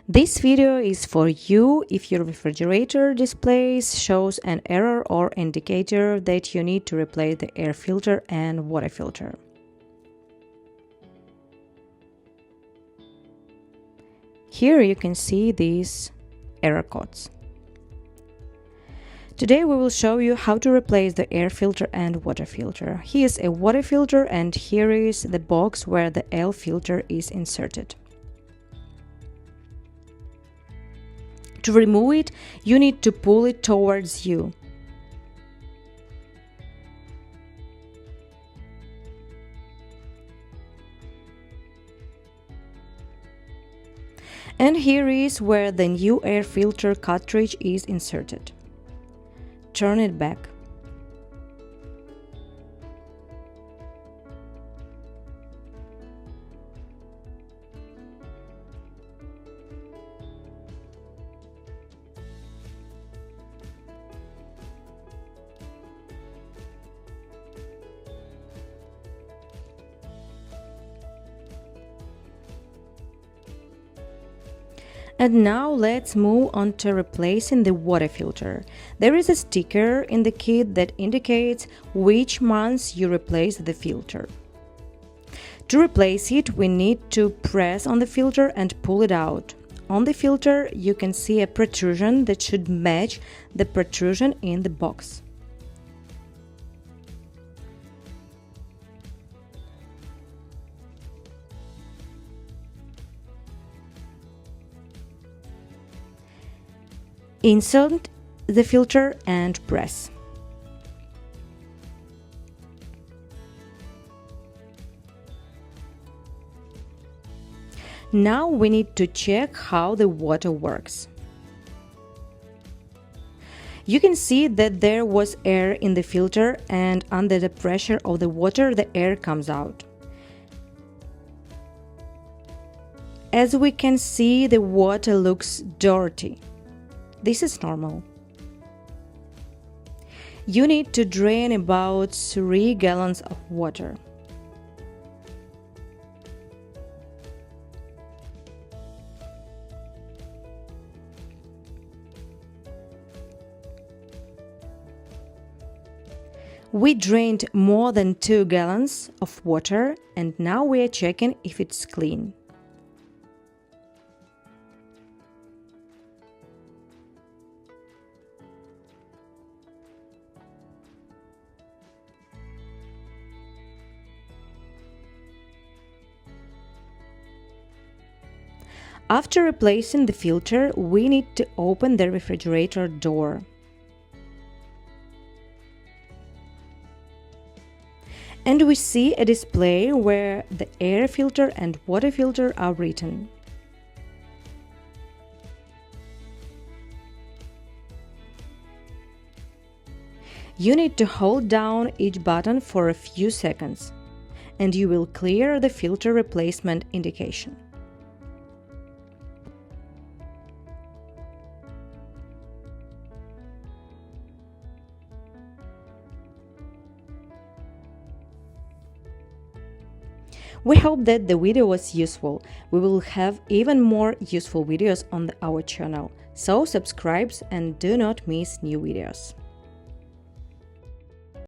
This video is for you if your refrigerator displays shows an error or indicator that you need to replace the air filter and water filter. Here you can see these error codes. Today we will show you how to replace the air filter and water filter. Here is a water filter and here is the box where the air filter is inserted. To remove it, you need to pull it towards you. And here is where the new air filter cartridge is inserted. Turn it back. And now let's move on to replacing the water filter. There is a sticker in the kit that indicates which months you replace the filter. To replace it, we need to press on the filter and pull it out. On the filter, you can see a protrusion that should match the protrusion in the box. Insert the filter and press. Now we need to check how the water works. You can see that there was air in the filter and under the pressure of the water the air comes out. As we can see, the water looks dirty. This is normal. You need to drain about 3 gallons of water. We drained more than 2 gallons of water and now we are checking if it's clean. After replacing the filter, we need to open the refrigerator door. And we see a display where the air filter and water filter are written. You need to hold down each button for a few seconds, and you will clear the filter replacement indication. We hope that the video was useful. We will have even more useful videos on our channel, so subscribe and do not miss new videos.